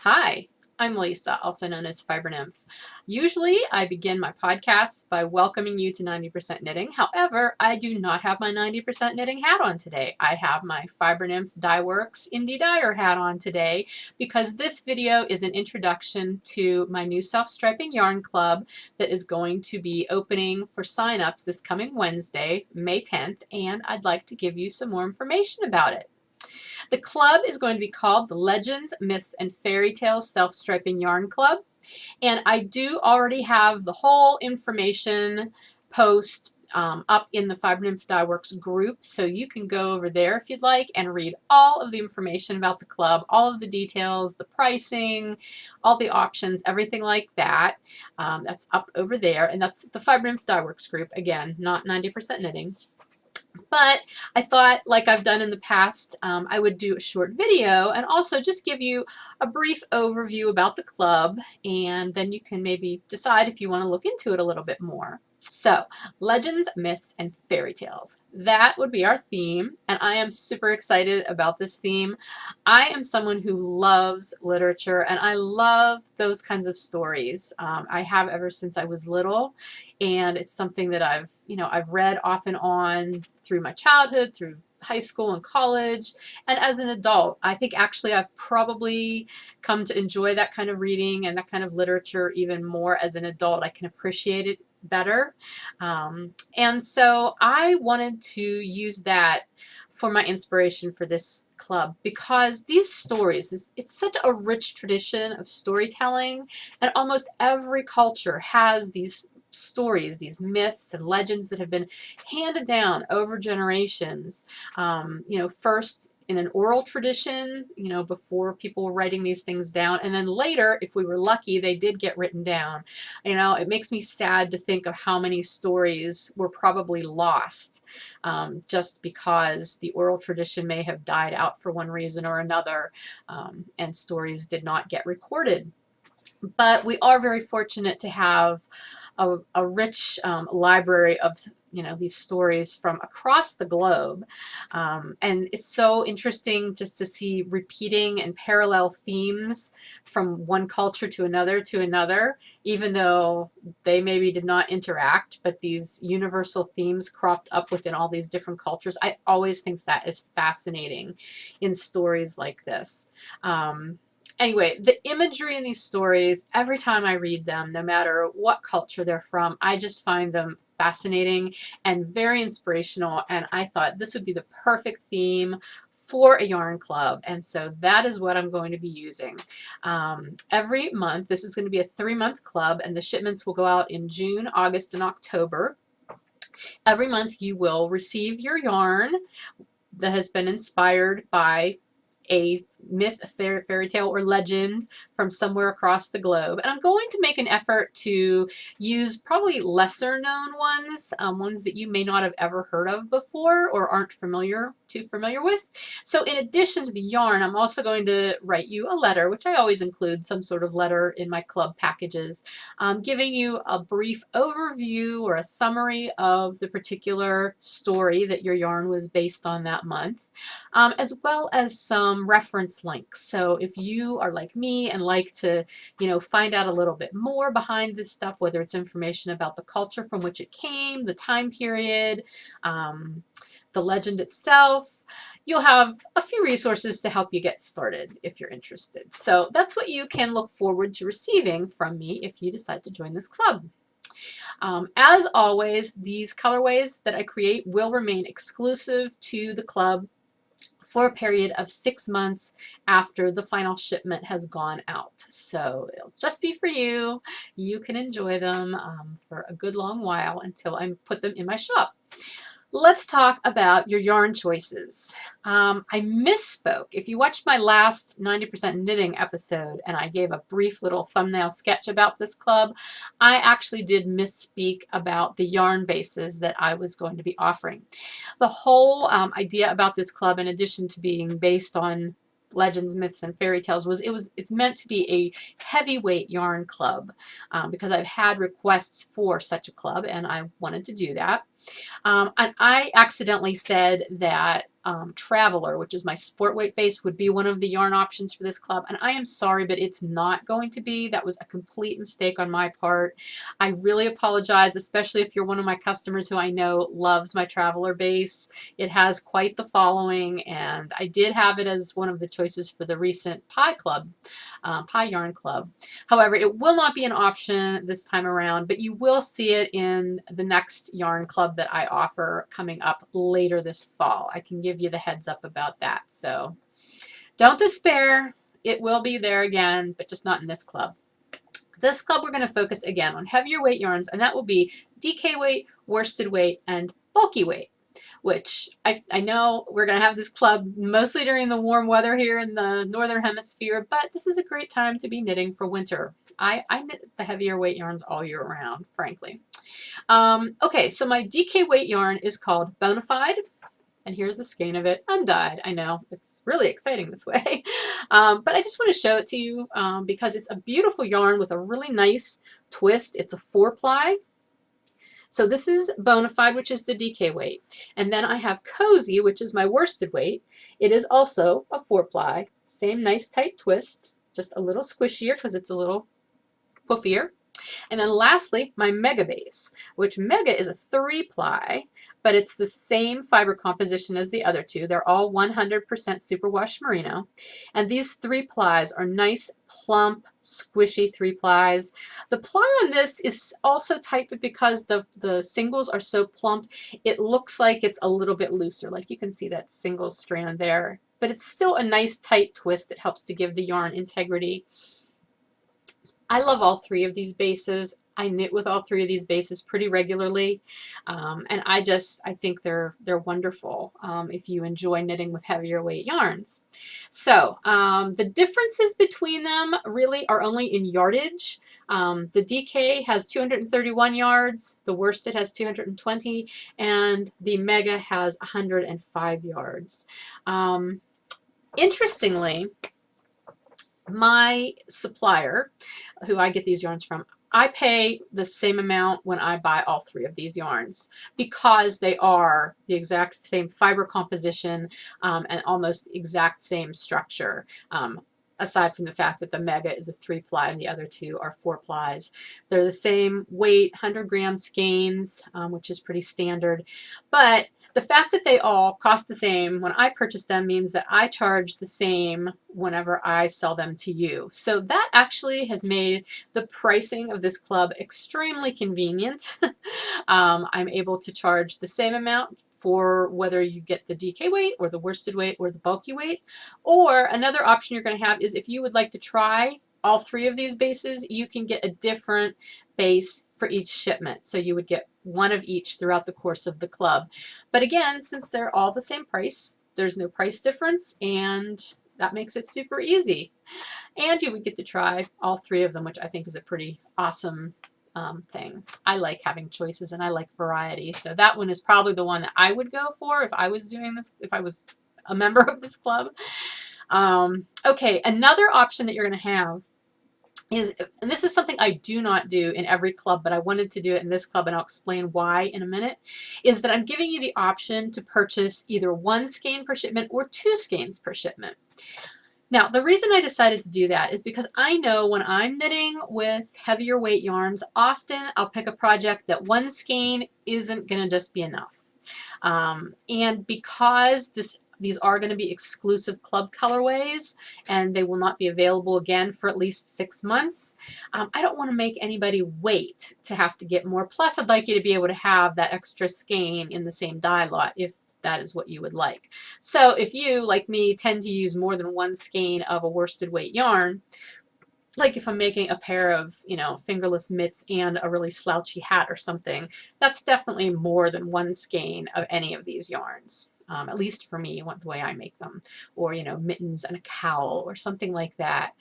Hi, I'm Lisa, also known as Fiber Nymph. Usually, I begin my podcasts by welcoming you to 90% Knitting. However, I do not have my 90% Knitting hat on today. I have my Fiber Nymph Dye Works Indie Dyer hat on today because this video is an introduction to my new self-striping yarn club that is going to be opening for signups this coming Wednesday, May 10th, and I'd like to give you some more information about it. The club is going to be called the Legends, Myths, and Fairy Tales Self-Striping Yarn Club. And I do already have the whole information post up in the Fiber Nymph Dye Works group, so you can go over there if you'd like and read all of the information about the club, all of the details, the pricing, all the options, everything like that. That's up over there, and that's the Fiber Nymph Dye Works group. Again, not 90% Knitting. But I thought, like I've done in the past, I would do a short video and also just give you a brief overview about the club, and then you can maybe decide if you want to look into it a little bit more. So, legends, myths, and fairy tales. That would be our theme, and I am super excited about this theme. I am someone who loves literature, and I love those kinds of stories. I have ever since I was little, and it's something that I've read off and on through my childhood, through high school and college, and as an adult. I think actually I've probably come to enjoy that kind of reading and that kind of literature even more as an adult. I can appreciate it better. And so I wanted to use that for my inspiration for this club because these stories, it's such a rich tradition of storytelling, and almost every culture has these stories, these myths and legends that have been handed down over generations. First in an oral tradition, before people were writing these things down, and then later, if we were lucky, they did get written down. It makes me sad to think of how many stories were probably lost just because the oral tradition may have died out for one reason or another, and stories did not get recorded. But we are very fortunate to have a rich library of these stories from across the globe, and it's so interesting just to see repeating and parallel themes from one culture to another, even though they maybe did not interact, but these universal themes cropped up within all these different cultures. I always think that is fascinating in stories like this. Anyway, the imagery in these stories, every time I read them, no matter what culture they're from, I just find them fascinating and very inspirational, and I thought this would be the perfect theme for a yarn club, and so that is what I'm going to be using. Every month, this is going to be a 3-month club, and the shipments will go out in June, August, and October. Every month you will receive your yarn that has been inspired by a myth, a fairy tale, or legend from somewhere across the globe. And I'm going to make an effort to use probably lesser known ones, ones that you may not have ever heard of before or aren't too familiar with. So in addition to the yarn, I'm also going to write you a letter, which I always include some sort of letter in my club packages, giving you a brief overview or a summary of the particular story that your yarn was based on that month, as well as some reference links. So if you are like me and like to, find out a little bit more behind this stuff, whether it's information about the culture from which it came, the time period, the legend itself, you'll have a few resources to help you get started if you're interested. So that's what you can look forward to receiving from me if you decide to join this club. As always, these colorways that I create will remain exclusive to the club for a period of 6 months after the final shipment has gone out. So it'll just be for you. You can enjoy them for a good long while until I put them in my shop. Let's talk about your yarn choices. I misspoke. If you watched my last 90% Knitting episode and I gave a brief little thumbnail sketch about this club, I actually did misspeak about the yarn bases that I was going to be offering. The whole idea about this club, in addition to being based on legends, myths, and fairy tales, it's meant to be a heavyweight yarn club because I've had requests for such a club and I wanted to do that. And I accidentally said that Traveler, which is my sport weight base, would be one of the yarn options for this club. And I am sorry, but it's not going to be. That was a complete mistake on my part. I really apologize, especially if you're one of my customers who I know loves my Traveler base. It has quite the following, and I did have it as one of the choices for the recent Pie Club, Pie Yarn Club. However, it will not be an option this time around, but you will see it in the next yarn club that I offer coming up later this fall. I can give you the heads up about that. So don't despair. It will be there again, but just not in this club. This club, we're going to focus again on heavier weight yarns, and that will be DK weight, worsted weight, and bulky weight, which I know we're going to have this club mostly during the warm weather here in the Northern Hemisphere, but this is a great time to be knitting for winter. I knit the heavier weight yarns all year round, frankly. Okay, so my DK weight yarn is called Bonafide. And here's a skein of it undyed. I know, it's really exciting this way. But I just want to show it to you because it's a beautiful yarn with a really nice twist. It's a 4-ply. So this is Bonafide, which is the DK weight. And then I have Cozy, which is my worsted weight. It is also a 4-ply. Same nice tight twist, just a little squishier because it's a little poofier. And then lastly, my Mega base, which Mega is a 3-ply, but it's the same fiber composition as the other two. They're all 100% superwash merino. And these 3-plies are nice, plump, squishy 3-plies. The ply on this is also tight, but because the singles are so plump, it looks like it's a little bit looser. Like you can see that single strand there, but it's still a nice tight twist that helps to give the yarn integrity. I love all 3 of these bases. I knit with all 3 of these bases pretty regularly, and I think they're wonderful if you enjoy knitting with heavier weight yarns. So the differences between them really are only in yardage. The DK has 231 yards, the worsted has 220, and the Mega has 105 yards. Interestingly, my supplier, who I get these yarns from, I pay the same amount when I buy all 3 of these yarns because they are the exact same fiber composition and almost exact same structure. Aside from the fact that the Mega is a 3-ply and the other 2 are 4-plies. They're the same weight, 100-gram skeins, which is pretty standard. But the fact that they all cost the same when I purchase them means that I charge the same whenever I sell them to you. So that actually has made the pricing of this club extremely convenient. I'm able to charge the same amount for whether you get the DK weight or the worsted weight or the bulky weight. Or another option you're going to have is if you would like to try all 3 of these bases, you can get a different base for each shipment. So you would get one of each throughout the course of the club. But again, since they're all the same price, there's no price difference, and that makes it super easy. And you would get to try all 3 of them, which I think is a pretty awesome thing. I like having choices and I like variety. So that one is probably the one that I would go for if I was doing this, if I was a member of this club. Okay, another option that you're going to have is, and this is something I do not do in every club, but I wanted to do it in this club, and I'll explain why in a minute, is that I'm giving you the option to purchase either 1 skein per shipment or 2 skeins per shipment. Now, the reason I decided to do that is because I know when I'm knitting with heavier weight yarns, often I'll pick a project that 1 skein isn't going to just be enough. And because these are going to be exclusive club colorways and they will not be available again for at least 6 months, I don't want to make anybody wait to have to get more. Plus, I'd like you to be able to have that extra skein in the same dye lot if that is what you would like. So if you, like me, tend to use more than 1 skein of a worsted weight yarn, like if I'm making a pair of, fingerless mitts and a really slouchy hat or something, that's definitely more than 1 skein of any of these yarns. At least for me, the way I make them, or mittens and a cowl or something like that.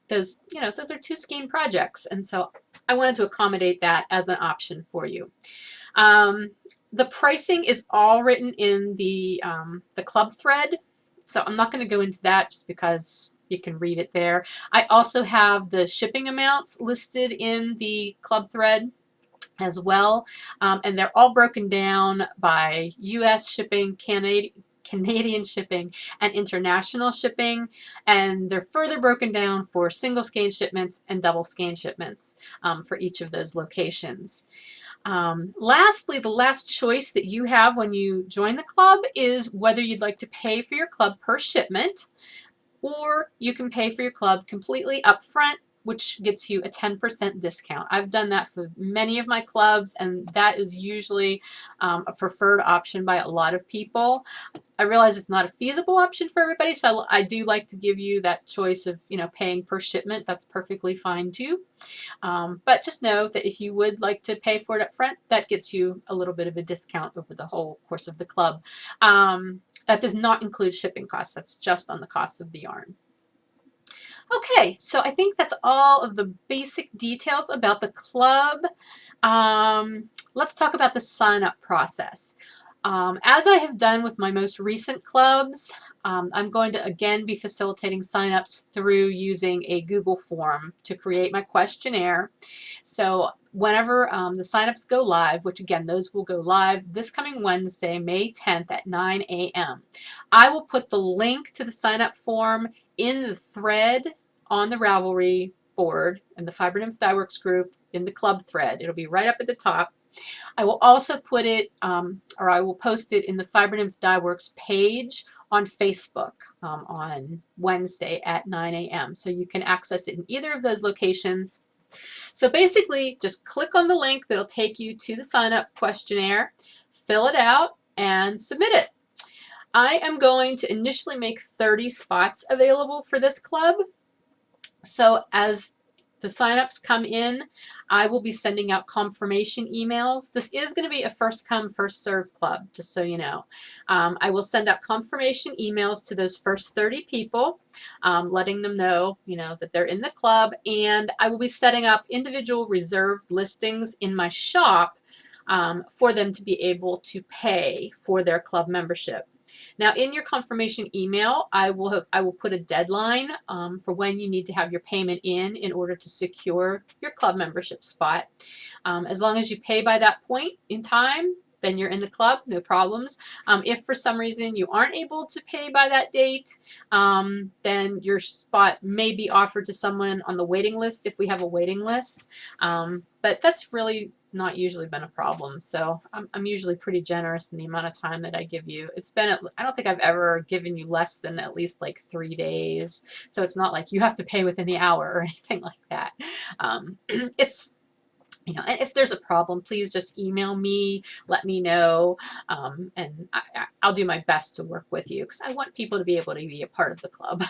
Those are 2 skein projects, and so I wanted to accommodate that as an option for you. The pricing is all written in the club thread, so I'm not going to go into that just because you can read it there. I also have the shipping amounts listed in the club thread. as well. And they're all broken down by US shipping, Canadian shipping, and international shipping. And they're further broken down for single skein shipments and double skein shipments for each of those locations. Lastly, the last choice that you have when you join the club is whether you'd like to pay for your club per shipment, or you can pay for your club completely upfront, which gets you a 10% discount. I've done that for many of my clubs, and that is usually a preferred option by a lot of people. I realize it's not a feasible option for everybody, so I do like to give you that choice of, paying per shipment. That's perfectly fine too. But just know that if you would like to pay for it up front, that gets you a little bit of a discount over the whole course of the club. That does not include shipping costs. That's just on the cost of the yarn. Okay, so I think that's all of the basic details about the club. Let's talk about the sign-up process. As I have done with my most recent clubs, I'm going to again be facilitating sign-ups through using a Google form to create my questionnaire. So whenever the sign-ups go live, which again, those will go live this coming Wednesday, May 10th at 9 a.m., I will put the link to the sign-up form in the thread on the Ravelry board in the Fiber Nymph Dye Works group in the club thread. It'll be right up at the top. I will also put it, or I will post it in the Fiber Nymph Dye Works page on Facebook on Wednesday at 9 a.m. So you can access it in either of those locations. So basically, just click on the link that'll take you to the sign-up questionnaire, fill it out, and submit it. I am going to initially make 30 spots available for this club. So as the signups come in, I will be sending out confirmation emails. This is going to be a first come, first serve club, just so you know. I will send out confirmation emails to those first 30 people, letting them know, that they're in the club, and I will be setting up individual reserved listings in my shop for them to be able to pay for their club membership. Now, in your confirmation email, I will put a deadline for when you need to have your payment in order to secure your club membership spot. As long as you pay by that point in time, then you're in the club, no problems. If for some reason you aren't able to pay by that date, then your spot may be offered to someone on the waiting list if we have a waiting list. But that's really not usually been a problem. So I'm usually pretty generous in the amount of time that I give you. I don't think I've ever given you less than at least like 3 days. So it's not like you have to pay within the hour or anything like that. It's, and if there's a problem, please just email me, let me know, and I'll do my best to work with you because I want people to be able to be a part of the club.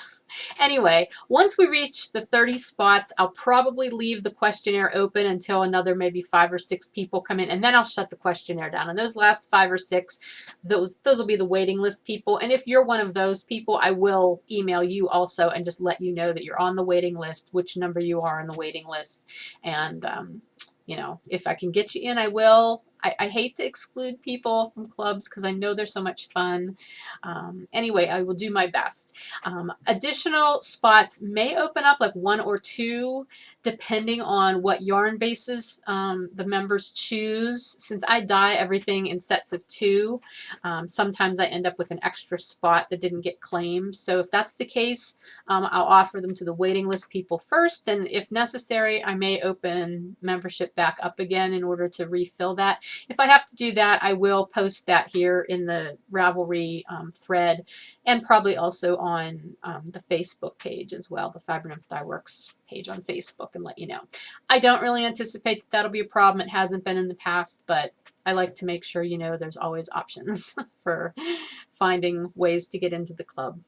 Anyway, once we reach the 30 spots, I'll probably leave the questionnaire open until another maybe 5 or 6 people come in, and then I'll shut the questionnaire down. And those last 5 or 6, those will be the waiting list people. And if you're one of those people, I will email you also and just let you know that you're on the waiting list, which number you are on the waiting list, and if I can get you in, I will. I hate to exclude people from clubs because I know they're so much fun. Anyway, I will do my best. Additional spots may open up, like 1 or 2, depending on what yarn bases the members choose. Since I dye everything in sets of 2, sometimes I end up with an extra spot that didn't get claimed. So if that's the case, I'll offer them to the waiting list people first, and if necessary, I may open membership back up again in order to refill that. If I have to do that, I will post that here in the Ravelry thread, and probably also on the Facebook page as well, the Fiber Nymph Dye Works page on Facebook, and let you know. I don't really anticipate that that'll be a problem. It hasn't been in the past, but I like to make sure there's always options for finding ways to get into the club.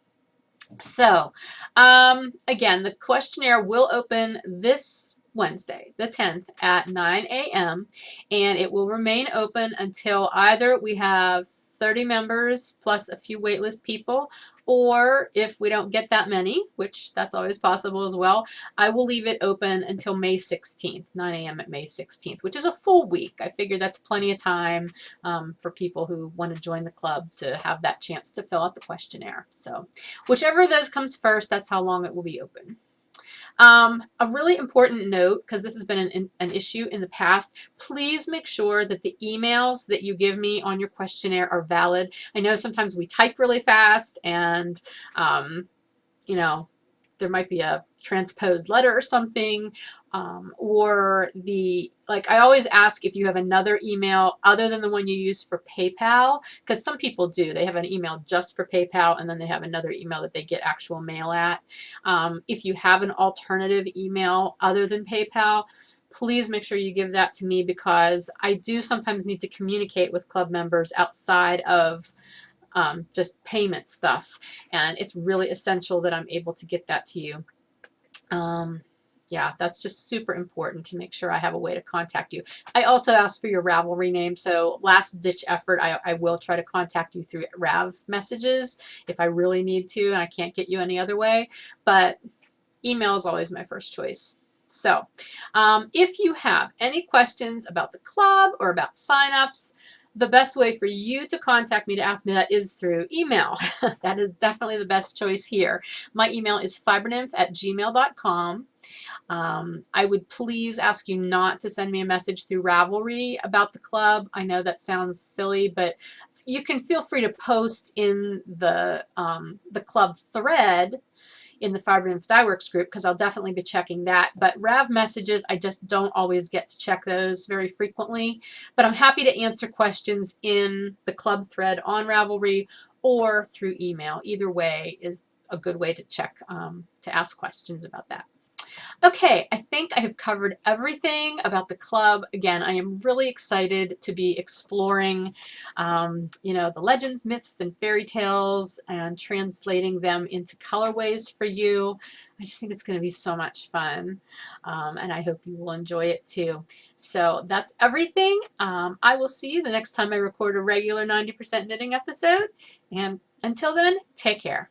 So again, the questionnaire will open this Wednesday, the 10th at 9 a.m. and it will remain open until either we have 30 members plus a few waitlist people, or if we don't get that many, which that's always possible as well, I will leave it open until May 16th, 9 a.m. at May 16th, which is a full week. I figure that's plenty of time for people who want to join the club to have that chance to fill out the questionnaire. So whichever of those comes first, that's how long it will be open. A really important note, because this has been an issue in the past, please make sure that the emails that you give me on your questionnaire are valid. I know sometimes we type really fast and, you know, there might be a transposed letter or something, or like I always ask if you have another email other than the one you use for PayPal, because some people do. They have an email just for PayPal and then they have another email that they get actual mail at. If you have an alternative email other than PayPal, please make sure you give that to me, because I do sometimes need to communicate with club members outside of just payment stuff. And it's really essential that I'm able to get that to you. Yeah, that's just super important to make sure I have a way to contact you. I also asked for your Ravelry name, so last ditch effort, I will try to contact you through Rav messages if I really need to and I can't get you any other way, but email is always my first choice. So if you have any questions about the club or about signups, the best way for you to contact me to ask me that is through email. That is definitely the best choice here. My email is fibernymph@gmail.com. I would please ask you not to send me a message through Ravelry about the club. I know that sounds silly, but you can feel free to post in the club thread in the Fiber Nymph Dyeworks group, because I'll definitely be checking that. But Rav messages, I just don't always get to check those very frequently. But I'm happy to answer questions in the club thread on Ravelry or through email. Either way is a good way to check, to ask questions about that. Okay, I think I have covered everything about the club. Again, I am really excited to be exploring, the legends, myths, and fairy tales and translating them into colorways for you. I just think it's going to be so much fun, and I hope you will enjoy it too. So that's everything. I will see you the next time I record a regular 90% knitting episode, and until then, take care.